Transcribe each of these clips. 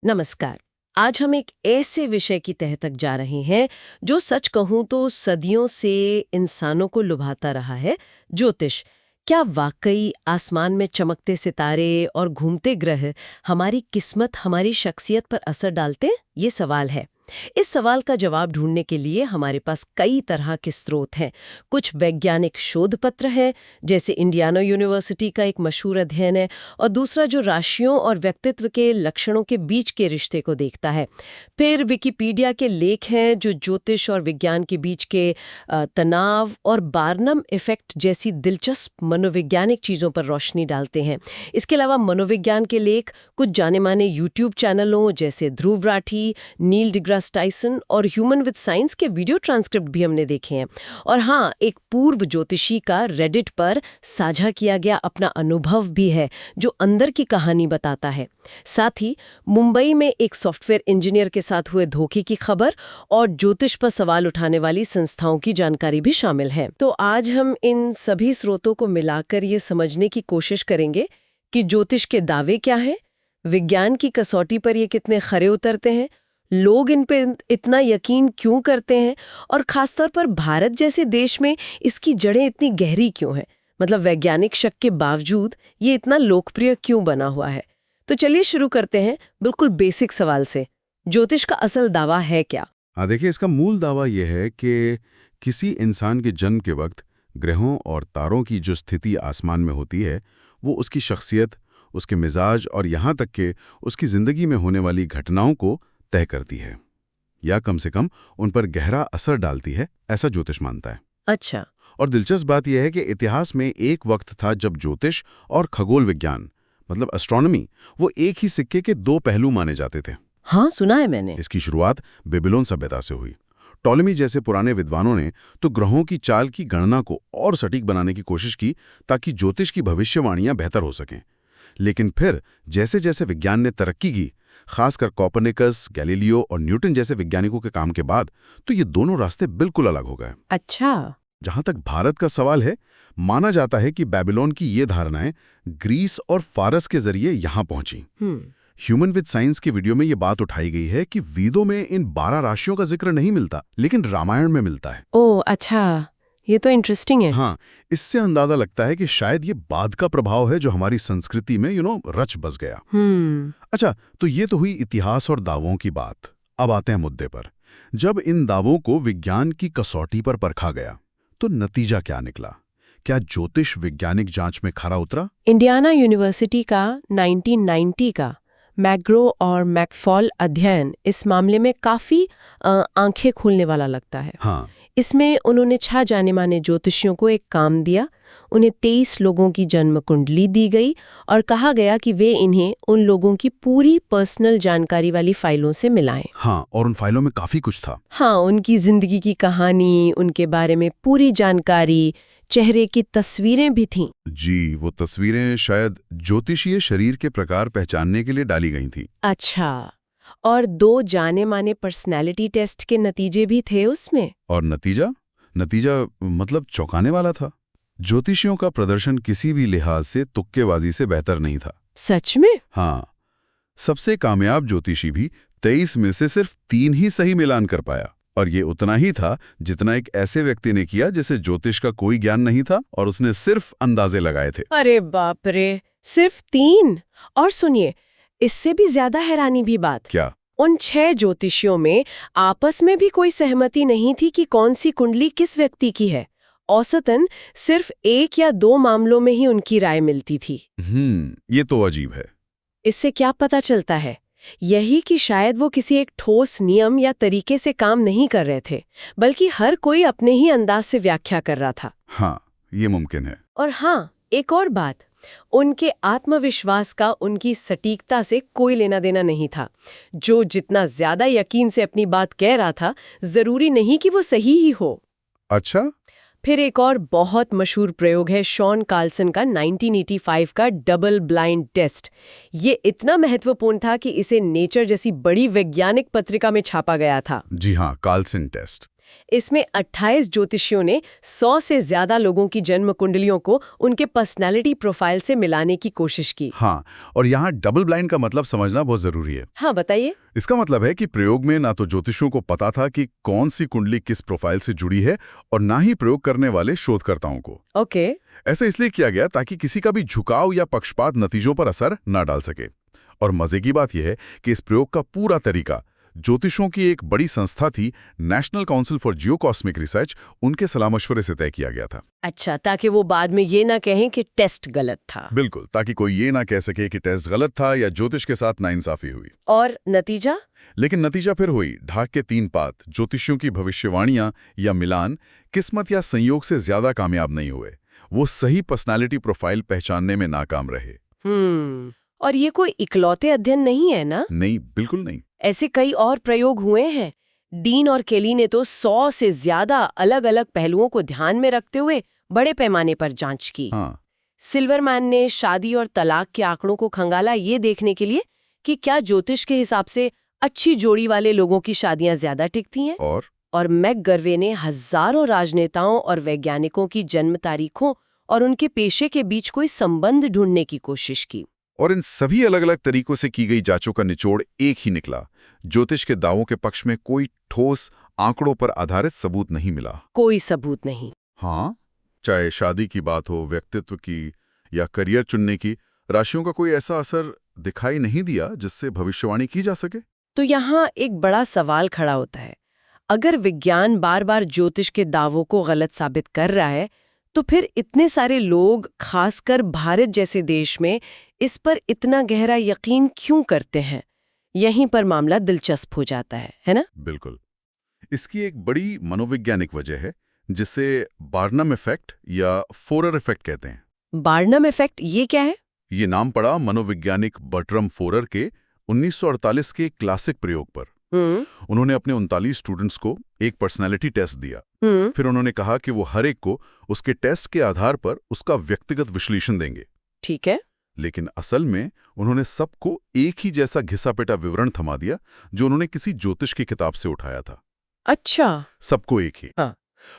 नमस्कार। आज हम एक ऐसे विषय की तह तक जा रहे हैं जो सच कहूं तो सदियों से इंसानों को लुभाता रहा है, ज्योतिष। क्या वाकई आसमान में चमकते सितारे और घूमते ग्रह हमारी किस्मत, हमारी शख्सियत पर असर डालते हैं? ये सवाल है। इस सवाल का जवाब ढूंढने के लिए हमारे पास कई तरह के स्रोत हैं। कुछ वैज्ञानिक शोध पत्र हैं, जैसे इंडियाना यूनिवर्सिटी का एक मशहूर अध्ययन है, और दूसरा जो राशियों और व्यक्तित्व के लक्षणों के बीच के रिश्ते को देखता है। फिर विकिपीडिया के लेख हैं जो ज्योतिष और विज्ञान के बीच के तनाव और बार्नम इफेक्ट जैसी दिलचस्प मनोवैज्ञानिक चीजों पर रोशनी डालते हैं। इसके अलावा मनोविज्ञान के लेख कुछ जाने माने यूट्यूब चैनलों जैसे ध्रुव राठी, नील डिग्रास टाइसन और ह्यूमन विद साइंस के वीडियो ट्रांसक्रिप्ट भी हमने देखे हैं। और हाँ, एक पूर्व ज्योतिषी का रेडिट पर साझा किया गया अपना अनुभव भी है जो अंदर की कहानी बताता है। साथ ही मुंबई में एक सॉफ्टवेयर इंजीनियर के साथ हुए धोखे की खबर और ज्योतिष पर सवाल उठाने वाली संस्थाओं की जानकारी भी शामिल है। तो आज हम इन सभी स्रोतों को मिलाकर ये समझने की कोशिश करेंगे कि ज्योतिष के दावे क्या हैं, विज्ञान की कसौटी पर ये कितने खरे उतरते हैं, लोग इन पे इतना यकीन क्यों करते हैं, और खासतौर पर भारत जैसे देश में इसकी जड़ें इतनी गहरी क्यों हैं। मतलब वैज्ञानिक शक के बावजूद ये इतना लोकप्रिय क्यों बना हुआ है। तो चलिए शुरू करते हैं बिल्कुल बेसिक सवाल से। ज्योतिष का असल दावा है क्या? देखिए, इसका मूल दावा यह है कि किसी इंसान के जन्म के वक्त ग्रहों और तारों की जो स्थिति आसमान में होती है वो उसकी शख्सियत, उसके मिजाज और यहाँ तक कि उसकी ज़िंदगी में होने वाली घटनाओं को तय करती है, या कम से कम उन पर गहरा असर डालती है, ऐसा ज्योतिष मानता है। अच्छा। और दिलचस्प बात यह है कि इतिहास में एक वक्त था जब ज्योतिष और खगोल विज्ञान मतलब एस्ट्रोनॉमी वो एक ही सिक्के के दो पहलू माने जाते थे। हाँ, सुना है मैंने। इसकी शुरुआत बेबीलोन सभ्यता से हुई। टॉलेमी जैसे पुराने विद्वानों ने तो ग्रहों की चाल की गणना को और सटीक बनाने की कोशिश की ताकि ज्योतिष की भविष्यवाणियां बेहतर हो सकें। लेकिन फिर जैसे जैसे विज्ञान ने तरक्की की, खासकर कोपरनिकस, गैलीलियो और न्यूटन जैसे वैज्ञानिकों के काम के बाद, तो ये दोनों रास्ते बिल्कुल अलग हो गए। अच्छा। जहां तक भारत का सवाल है, माना जाता है कि बेबीलोन की ये धारणाएं ग्रीस और फारस के जरिए यहां पहुंची। ह्यूमन विद साइंस की वीडियो में ये बात उठाई गई है कि वेदों में इन 12 राशियों का जिक्र नहीं मिलता, लेकिन रामायण में मिलता है। ओह अच्छा, ये तो इंटरेस्टिंग है। हाँ, इससे अंदाजा लगता है कि शायद ये बाद का प्रभाव है जो हमारी संस्कृति में रच बस गया। अच्छा, तो ये तो हुई इतिहास और दावों की बात। अब आते हैं मुद्दे पर। जब इन दावों को विज्ञान की कसौटी पर परखा गया तो नतीजा क्या निकला? क्या ज्योतिष वैज्ञानिक जांच में खरा उतरा? इंडियाना यूनिवर्सिटी का 1990 का मैग्रो और मैकफॉल अध्ययन इस मामले में काफी आंखें खोलने वाला लगता है। हाँ। इसमें उन्होंने 6 जाने माने ज्योतिषियों को एक काम दिया। उन्हें 23 लोगों की जन्म कुंडली दी गई और कहा गया कि वे इन्हें उन लोगों की पूरी पर्सनल जानकारी वाली फाइलों से मिलाएं। हाँ, और उन फाइलों में काफी कुछ था। हाँ, उनकी जिंदगी की कहानी, उनके बारे में पूरी जानकारी, चेहरे की तस्वीरें भी थीं। जी, वो तस्वीरें शायद ज्योतिषीय शरीर के प्रकार पहचानने के लिए डाली गई थी। अच्छा, और 2 जाने माने पर्सनैलिटी टेस्ट के नतीजे भी थे उसमें। और नतीजा मतलब चौंकाने वाला था। ज्योतिषियों का प्रदर्शन किसी भी लिहाज से तुक्केबाजी से बेहतर नहीं था। सच में? हाँ, सबसे कामयाब ज्योतिषी भी 23 में से सिर्फ 3 ही सही मिलान कर पाया, और ये उतना ही था जितना एक ऐसे व्यक्ति ने किया जिसे ज्योतिष का कोई ज्ञान नहीं था और उसने सिर्फ अंदाजे लगाए थे। अरे बाप रे, सिर्फ 3? और सुनिए, इससे भी ज्यादा हैरानी भी बात। क्या? उन 6 ज्योतिषियों में आपस में भी कोई सहमति नहीं थी कि कौन सी कुंडली किस व्यक्ति की है। औसतन सिर्फ 1 या 2 मामलों में ही उनकी राय मिलती थी। ये तो अजीब है। इससे क्या पता चलता है? यही कि शायद वो किसी एक ठोस नियम या तरीके से काम नहीं कर रहे थे, बल्कि हर कोई अपने ही अंदाज से व्याख्या कर रहा था। हाँ, ये मुमकिन है। और हाँ, एक और बात, उनके आत्मविश्वास का उनकी सटीकता से कोई लेना देना नहीं था। जो जितना ज्यादा यकीन से अपनी बात कह रहा था, जरूरी नहीं कि वो सही ही हो। अच्छा? फिर एक और बहुत मशहूर प्रयोग है शॉन कार्लसन का 1985 का डबल ब्लाइंड टेस्ट। ये इतना महत्वपूर्ण था कि इसे नेचर जैसी बड़ी वैज्ञानिक पत्रिका में छापा गया था। जी हाँ, कार्लसन टेस्ट। इसमें 28 ज्योतिषियों ने 100 से ज्यादा लोगों की जन्म कुंडलियों को उनके पर्सनैलिटी प्रोफाइल से मिलाने की कोशिश की। हाँ, और यहाँ डबल ब्लाइंड का मतलब समझना बहुत जरूरी है। हाँ, बताइए। इसका मतलब है कि प्रयोग में ना तो ज्योतिषियों को पता था कि कौन सी कुंडली किस प्रोफाइल से जुड़ी है और ना ही प्रयोग करने वाले शोधकर्ताओं को। ओके। ऐसा इसलिए किया गया ताकि किसी का भी झुकाव या पक्षपात नतीजों पर असर ना डाल सके। और मजे की बात यह है कि इस प्रयोग का पूरा तरीका ज्योतिषों की एक बड़ी संस्था थी, नेशनल काउंसिल फॉर जियोकॉस्मिक रिसर्च, उनके सलाह मशवरे से तय किया गया था। अच्छा, ताकि वो बाद में ये ना कहें कि टेस्ट गलत था। बिल्कुल, ताकि कोई ये ना कह सके कि टेस्ट गलत था या ज्योतिष के साथ नाइंसाफी हुई। और नतीजा? लेकिन नतीजा फिर हुई ढाक के 3 पात। ज्योतिषियों की भविष्यवाणियां या मिलान किस्मत या संयोग से ज्यादा कामयाब नहीं हुए। वो सही पर्सनालिटी प्रोफाइल पहचानने में नाकाम रहे। और ये कोई इकलौते अध्ययन नहीं है ना? नहीं, बिल्कुल नहीं। ऐसे कई और प्रयोग हुए हैं। डीन और केली ने तो 100 से ज्यादा अलग अलग पहलुओं को ध्यान में रखते हुए बड़े पैमाने पर जांच की। हाँ। सिल्वरमैन ने शादी और तलाक के आंकड़ों को खंगाला ये देखने के लिए कि क्या ज्योतिष के हिसाब से अच्छी जोड़ी वाले लोगों की शादियां ज्यादा टिकती हैं। और मैकगर्वे ने हजारों राजनेताओं और वैज्ञानिकों की जन्म तारीखों और उनके पेशे के बीच कोई संबंध ढूंढने की कोशिश की। और इन सभी अलग अलग तरीकों से की गई जांचों का निचोड़ एक ही निकला। ज्योतिष के दावों के पक्ष में कोई ठोस आंकड़ों पर आधारित सबूत नहीं मिला। कोई सबूत नहीं। हाँ, चाहे शादी की बात हो, व्यक्तित्व की या करियर चुनने की, राशियों का कोई ऐसा असर दिखाई नहीं दिया जिससे भविष्यवाणी की जा सके। तो यहाँ एक बड़ा सवाल खड़ा होता है, अगर विज्ञान बार बार ज्योतिष के दावों को गलत साबित कर रहा है, तो फिर इतने सारे लोग, खासकर भारत जैसे देश में, इस पर इतना गहरा यकीन क्यों करते हैं? यहीं पर मामला दिलचस्प हो जाता है ना? बिल्कुल। इसकी एक बड़ी मनोवैज्ञानिक वजह है, जिसे बार्नम इफेक्ट या फोरर इफेक्ट कहते हैं। बार्नम इफेक्ट, ये क्या है? ये नाम पड़ा मनोवैज्ञानिक बर्ट्रम फोरर के 1948 के क्लासिक प्रयोग पर। उन्होंने अपने 39 स्टूडेंट्स को एक पर्सनालिटी टेस्ट दिया। फिर उन्होंने कहा कि वो हर एक को उसके टेस्ट के आधार पर उसका व्यक्तिगत विश्लेषण देंगे। ठीक है। लेकिन असल में उन्होंने सबको एक ही जैसा घिसा-पिटा विवरण थमा दिया, जो उन्होंने किसी ज्योतिष की किताब से उठाया था। अच्छा। सबको एक ही। हाँ।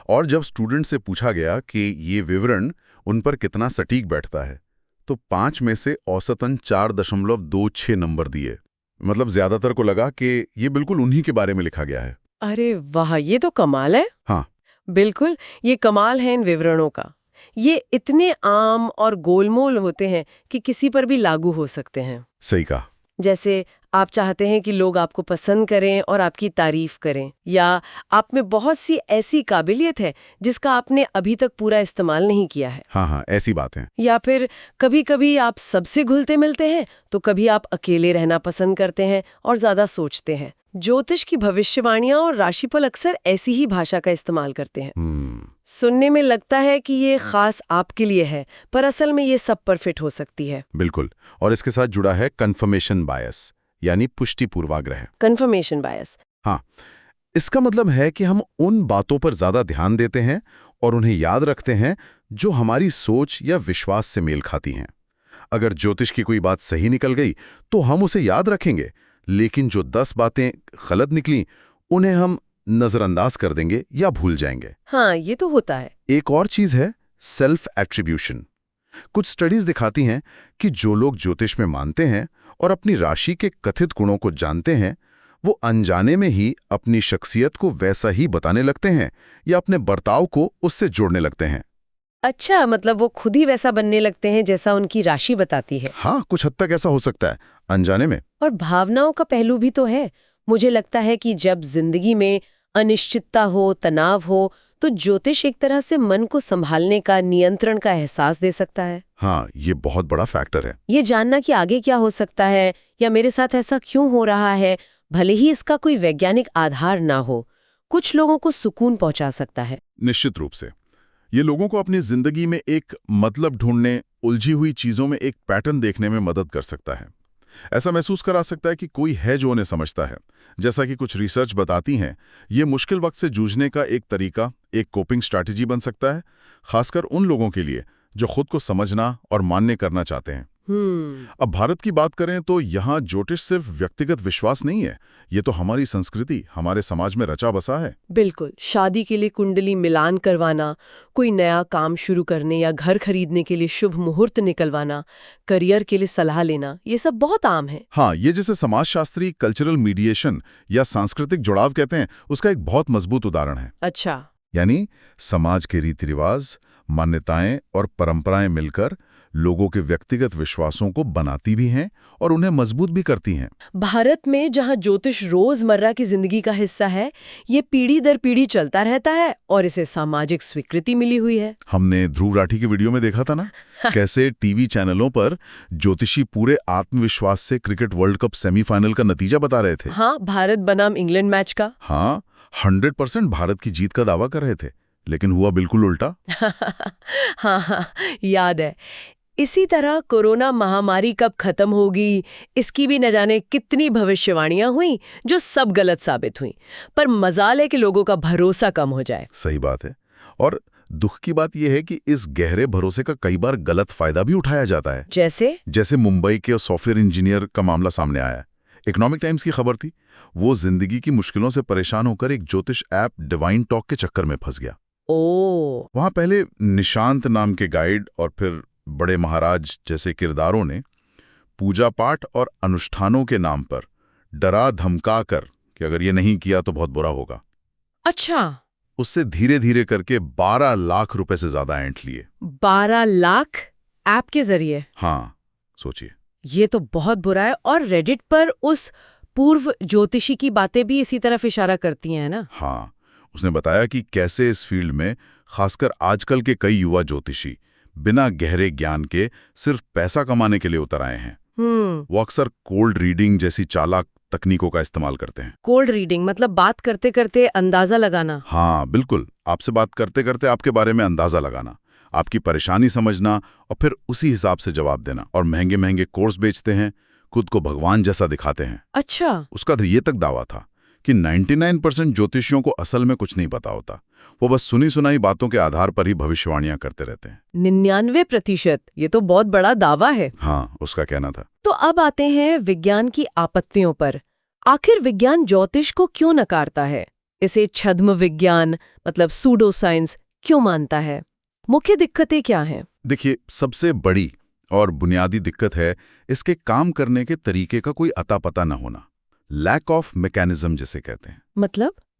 और जब स्टूडेंट से पूछा गया कि ये विवरण उन पर कितना सटीक बैठता है, तो 5 में से औसतन 4.26 नंबर दिए। मतलब ज्यादातर को लगा कि ये बिल्कुल उन्हीं के बारे में लिखा गया है। अरे वाह, ये तो कमाल है। हाँ, बिल्कुल, ये कमाल है इन विवरणों का। ये इतने आम और गोलमोल होते हैं कि किसी पर भी लागू हो सकते हैं। सही कहा। जैसे आप चाहते हैं कि लोग आपको पसंद करें और आपकी तारीफ करें, या आप में बहुत सी ऐसी काबिलियत है जिसका आपने अभी तक पूरा इस्तेमाल नहीं किया है। हाँ, ऐसी बात है। या फिर कभी कभी आप सबसे घुलते मिलते हैं, तो कभी आप अकेले रहना पसंद करते हैं और ज्यादा सोचते हैं। ज्योतिष की भविष्यवाणियां और राशिफल अक्सर ऐसी ही भाषा का इस्तेमाल करते हैं। सुनने में लगता है कि ये खास आपके लिए है, पर असल में ये सब पर फिट हो सकती है। बिल्कुल। और इसके साथ जुड़ा है कन्फर्मेशन बायस, यानी पुष्टि पूर्वाग्रह। कन्फर्मेशन बायस। हाँ, इसका मतलब है कि हम उन बातों पर ज्यादा ध्यान देते हैं और उन्हें याद रखते हैं जो हमारी सोच या विश्वास से मेल खाती हैं। अगर ज्योतिष की कोई बात सही निकल गई तो हम उसे याद रखेंगे, लेकिन जो 10 बातें गलत निकली उन्हें हम नजरअंदाज कर देंगे या भूल जाएंगे। हाँ, ये तो होता है। एक और चीज है सेल्फ एट्रीब्यूशन। कुछ स्टडीज दिखाती हैं कि जो लोग ज्योतिष में मानते हैं और अपनी राशि के कथित गुणों को जानते हैं, वो अनजाने में ही अपनी शख्सियत को वैसा ही बताने लगते हैं या अपने बर्ताव को उससे जोड़ने लगते हैं। अच्छा, मतलब वो खुद ही वैसा बनने लगते हैं जैसा उनकी राशि बताती है। हाँ, कुछ हद तक ऐसा हो सकता है, अनजाने में। और भावनाओं का पहलू भी तो है। मुझे लगता है कि जब जिंदगी में अनिश्चितता हो, तनाव हो, तो ज्योतिष एक तरह से मन को संभालने का, नियंत्रण का एहसास दे सकता है। हाँ, ये बहुत बड़ा फैक्टर है। ये जानना कि आगे क्या हो सकता है या मेरे साथ ऐसा क्यों हो रहा है, भले ही इसका कोई वैज्ञानिक आधार ना हो, कुछ लोगों को सुकून पहुंचा सकता है। निश्चित रूप से ये लोगों को अपनी जिंदगी में एक मतलब ढूंढने, उलझी हुई चीजों में एक पैटर्न देखने में मदद कर सकता है। ऐसा महसूस करा सकता है कि कोई है जो उन्हें समझता है। जैसा कि कुछ रिसर्च बताती हैं, ये मुश्किल वक्त से जूझने का एक तरीका, एक कोपिंग स्ट्रैटेजी बन सकता है, खासकर उन लोगों के लिए जो खुद को समझना और मान्य करना चाहते हैं। अब भारत की बात करें तो यहाँ ज्योतिष सिर्फ व्यक्तिगत विश्वास नहीं है, ये तो हमारी संस्कृति, हमारे समाज में रचा बसा है। बिल्कुल। शादी के लिए कुंडली मिलान करवाना, कोई नया काम शुरू करने या घर खरीदने के लिए शुभ मुहूर्त निकलवाना, करियर के लिए सलाह लेना, ये सब बहुत आम है। हाँ, ये जिसे समाजशास्त्री कल्चरल मीडिएशन या सांस्कृतिक जुड़ाव कहते हैं, उसका एक बहुत मजबूत उदाहरण है। अच्छा। यानी समाज के रीति रिवाज, मान्यताएं और परंपराएं मिलकर लोगों के व्यक्तिगत विश्वासों को बनाती भी हैं और उन्हें मजबूत भी करती हैं। भारत में जहाँ ज्योतिष रोजमर्रा की जिंदगी का हिस्सा है, ये पीढ़ी दर पीढ़ी चलता रहता है और इसे सामाजिक स्वीकृति मिली हुई है। हमने ध्रुव राठी के वीडियो में देखा था ना कैसे टीवी चैनलों पर ज्योतिषी पूरे आत्मविश्वास से क्रिकेट वर्ल्ड कप सेमीफाइनल का नतीजा बता रहे थे। हाँ, भारत बनाम इंग्लैंड मैच का। हाँ, 100% भारत की जीत का दावा कर रहे थे, लेकिन हुआ बिल्कुल उल्टा। हाँ, याद है। इसी तरह कोरोना महामारी कब खत्म होगी, इसकी भी न जाने कितनी भविष्यवाणियां हुई जो सब गलत साबित हुई। पर मजाल है कि लोगों का भरोसा कम हो जाए। सही बात है। और दुख की बात यह है कि इस गहरे भरोसे का कई बार गलत फायदा भी उठाया जाता है। जैसे मुंबई के सॉफ्टवेयर इंजीनियर का मामला सामने आया है। इकोनॉमिक टाइम्स की खबर थी, वो जिंदगी की मुश्किलों से परेशान होकर एक ज्योतिष ऐप डिवाइन टॉक के चक्कर में फंस गया। वहां पहले निशांत नाम के गाइड और फिर बड़े महाराज जैसे किरदारों ने पूजा पाठ और अनुष्ठानों के नाम पर डरा धमका कर कि अगर ये नहीं किया तो बहुत बुरा होगा। अच्छा। उससे धीरे धीरे करके 12 लाख रुपए से ज्यादा ऐंठ लिए। 12 लाख ऐप के जरिए? हाँ, सोचिए। ये तो बहुत बुरा है। और रेडिट पर उस पूर्व ज्योतिषी की बातें भी इसी तरफ इशारा करती हैं ना? हाँ, उसने बताया कि कैसे इस फील्ड में खासकर आजकल के कई युवा ज्योतिषी बिना गहरे ज्ञान के सिर्फ पैसा कमाने के लिए उतर आए हैं। वो अक्सर कोल्ड रीडिंग जैसी चालाक तकनीकों का इस्तेमाल करते हैं। कोल्ड रीडिंग मतलब बात करते करते अंदाजा लगाना? हाँ, बिल्कुल। आपसे बात करते करते आपके बारे में अंदाजा लगाना, आपकी परेशानी समझना और फिर उसी हिसाब से जवाब देना। और महंगे महंगे कोर्स बेचते हैं, खुद को भगवान जैसा दिखाते हैं। अच्छा। उसका तो ये तक दावा था कि 99% ज्योतिषियों को असल में कुछ नहीं पता होता, वो बस सुनी सुनाई बातों के आधार पर ही भविष्यवाणियां करते रहते हैं। 99%? ये तो बहुत बड़ा दावा है। हाँ, उसका कहना था। तो अब आते हैं विज्ञान की आपत्तियों पर। आखिर विज्ञान ज्योतिष को क्यों नकारता है? इसे छद्म विज्ञान मतलब सूडो साइंस क्यों मानता है? मुख्य दिक्कतें क्या हैं? देखिए, सबसे बड़ी और बुनियादी दिक्कत है इसके काम करने के तरीके का कोई अता पता न होना। लैक ऑफ मैकेनिज्म जिसे कहते हैं।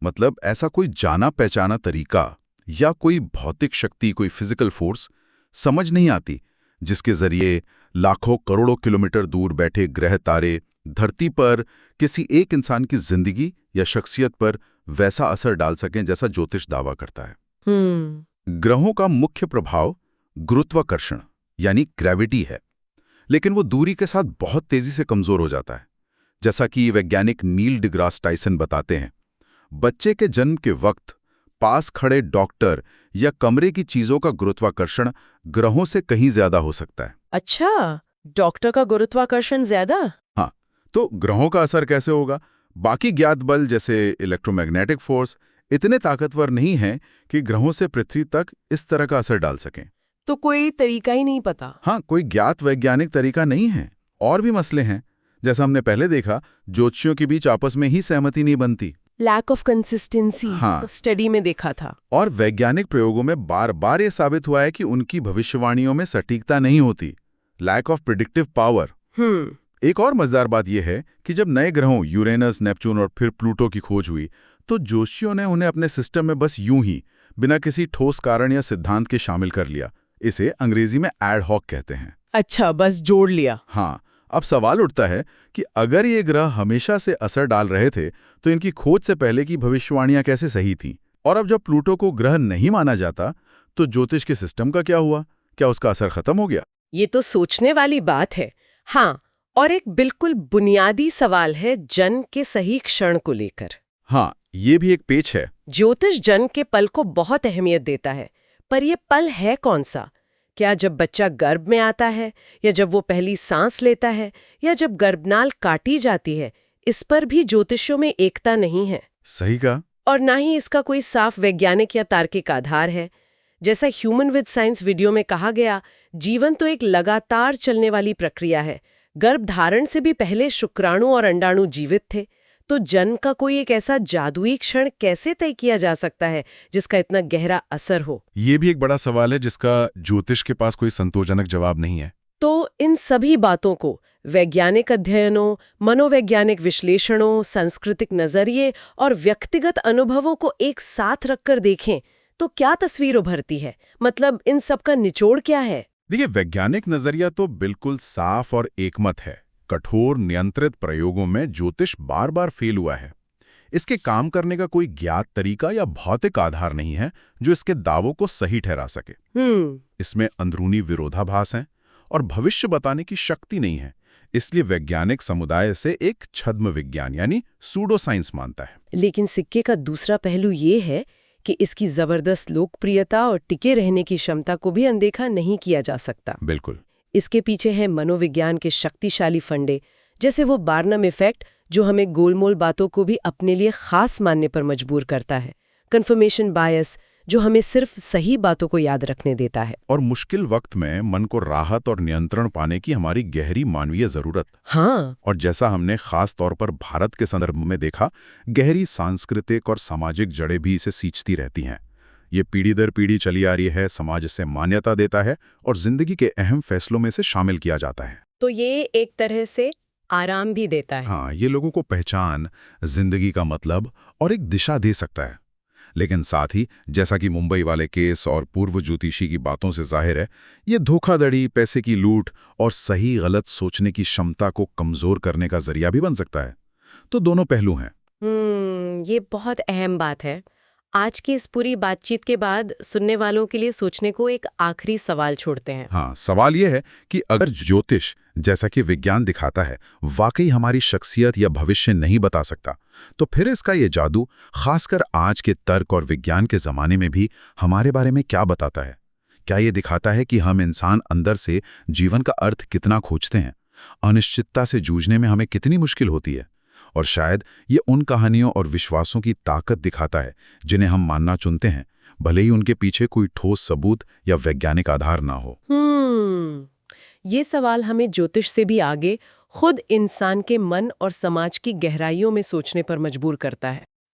मतलब ऐसा कोई जाना पहचाना तरीका या कोई भौतिक शक्ति, कोई फिजिकल फोर्स समझ नहीं आती जिसके जरिए लाखों करोड़ों किलोमीटर दूर बैठे ग्रह तारे धरती पर किसी एक इंसान की जिंदगी या शख्सियत पर वैसा असर डाल सकें जैसा ज्योतिष दावा करता है। ग्रहों का मुख्य प्रभाव गुरुत्वाकर्षण यानी ग्रेविटी है, लेकिन वो दूरी के साथ बहुत तेजी से कमजोर हो जाता है। जैसा कि वैज्ञानिक नील डिग्रास टाइसन बताते हैं, बच्चे के जन्म के वक्त पास खड़े डॉक्टर या कमरे की चीजों का गुरुत्वाकर्षण ग्रहों से कहीं ज्यादा हो सकता है। अच्छा, डॉक्टर का गुरुत्वाकर्षण ज्यादा? हाँ, तो ग्रहों का असर कैसे होगा? बाकी ज्ञात बल जैसे इलेक्ट्रोमैग्नेटिक फोर्स इतने ताकतवर नहीं हैं कि ग्रहों से पृथ्वी तक इस तरह का असर डाल सकें। तो कोई तरीका ही नहीं पता? हाँ, कोई ज्ञात वैज्ञानिक तरीका नहीं है। और भी मसले हैं, जैसा हमने पहले देखा, ज्योतिषियों के बीच आपस में ही सहमति नहीं बनती। Lack of consistency. हाँ, स्टडी में देखा था। और वैज्ञानिक प्रयोगों में बार बार ये साबित हुआ है कि उनकी भविष्यवाणियों में सटीकता नहीं होती। Lack of predictive power. एक और मजेदार बात यह है कि जब नए ग्रहों यूरेनस, नेपच्यून और फिर प्लूटो की खोज हुई तो ज्योतिषियों ने उन्हें अपने सिस्टम में बस यूं ही बिना किसी ठोस कारण या सिद्धांत के शामिल कर लिया। इसे अंग्रेजी में एड हॉक कहते हैं। अच्छा, बस जोड़ लिया। हाँ, अब सवाल उठता है कि अगर ये ग्रह हमेशा से असर डाल रहे थे तो इनकी खोज से पहले की भविष्यवाणियां कैसे सही थीं? और अब जब प्लूटो को ग्रह नहीं माना जाता तो ज्योतिष के सिस्टम का क्या हुआ? क्या उसका असर खत्म हो गया? ये तो सोचने वाली बात है। हाँ, और एक बिल्कुल बुनियादी सवाल है जन्म के सही क्षण को लेकर। हाँ, ये भी एक पेच है। ज्योतिष जन्म के पल को बहुत अहमियत देता है, पर यह पल है कौन सा? क्या जब बच्चा गर्भ में आता है, या जब वो पहली सांस लेता है, या जब गर्भनाल काटी जाती है? इस पर भी ज्योतिषों में एकता नहीं है। सही कहा। और ना ही इसका कोई साफ वैज्ञानिक या तार्किक आधार है। जैसा ह्यूमन विद साइंस वीडियो में कहा गया, जीवन तो एक लगातार चलने वाली प्रक्रिया है। गर्भधारण से भी पहले शुक्राणु और अंडाणु जीवित थे। तो जन्म का कोई एक ऐसा जादुई क्षण कैसे तय किया जा सकता है जिसका इतना गहरा असर हो? ये भी एक बड़ा सवाल है जिसका ज्योतिष के पास कोई संतोषजनक जवाब नहीं है। तो इन सभी बातों को वैज्ञानिक अध्ययनों, मनोवैज्ञानिक विश्लेषणों, सांस्कृतिक नजरिए और व्यक्तिगत अनुभवों को एक साथ रखकर देखें तो क्या तस्वीर उभरती है? मतलब इन सब का निचोड़ क्या है? देखिए, वैज्ञानिक नजरिया तो बिल्कुल साफ और एकमत है। कठोर नियंत्रित प्रयोगों में ज्योतिष बार बार फेल हुआ है। इसके काम करने का कोई ज्ञात तरीका या भौतिक आधार नहीं है जो इसके दावों को सही ठहरा सके। इसमें अंदरूनी विरोधाभास हैं और भविष्य बताने की शक्ति नहीं है। इसलिए वैज्ञानिक समुदाय से एक छद्म विज्ञान यानी सूडो साइंस मानता है। लेकिन सिक्के का दूसरा पहलू ये है कि इसकी जबरदस्त लोकप्रियता और टिके रहने की क्षमता को भी अनदेखा नहीं किया जा सकता। बिल्कुल। इसके पीछे है मनोविज्ञान के शक्तिशाली फंडे, जैसे वो बार्नम इफेक्ट, जो हमें गोलमोल बातों को भी अपने लिए खास मानने पर मजबूर करता है, कंफर्मेशन बायस, जो हमें सिर्फ सही बातों को याद रखने देता है, और मुश्किल वक्त में मन को राहत और नियंत्रण पाने की हमारी गहरी मानवीय जरूरत। हाँ, और जैसा हमने खास तौर पर भारत के संदर्भ में देखा, गहरी सांस्कृतिक और सामाजिक जड़ें भी इसे सींचती रहती हैं। ये पीढ़ी दर पीढ़ी चली आ रही है, समाज इसे मान्यता देता है और जिंदगी के अहम फैसलों में से शामिल किया जाता है। तो ये एक तरह से आराम भी देता है। हाँ, ये लोगों को पहचान, जिंदगी का मतलब और एक दिशा दे सकता है। लेकिन साथ ही, जैसा कि मुंबई वाले केस और पूर्व ज्योतिषी की बातों से जाहिर है, ये धोखाधड़ी, पैसे की लूट और सही गलत सोचने की क्षमता को कमजोर करने का जरिया भी बन सकता है। तो दोनों पहलू हैं। ये बहुत अहम बात है। आज की इस पूरी बातचीत के बाद सुनने वालों के लिए सोचने को एक आखिरी सवाल छोड़ते हैं। हाँ, सवाल यह है कि अगर ज्योतिष, जैसा कि विज्ञान दिखाता है, वाकई हमारी शख्सियत या भविष्य नहीं बता सकता, तो फिर इसका ये जादू, खासकर आज के तर्क और विज्ञान के ज़माने में भी, हमारे बारे में क्या बताता है? क्या ये दिखाता है कि हम इंसान अंदर से जीवन का अर्थ कितना खोजते हैं, अनिश्चितता से जूझने में हमें कितनी मुश्किल होती है? और शायद ये उन कहानियों और विश्वासों की ताकत दिखाता है जिन्हें हम मानना चुनते हैं, भले ही उनके पीछे कोई ठोस सबूत या वैज्ञानिक आधार ना हो। ये सवाल हमें ज्योतिष से भी आगे खुद इंसान के मन और समाज की गहराइयों में सोचने पर मजबूर करता है।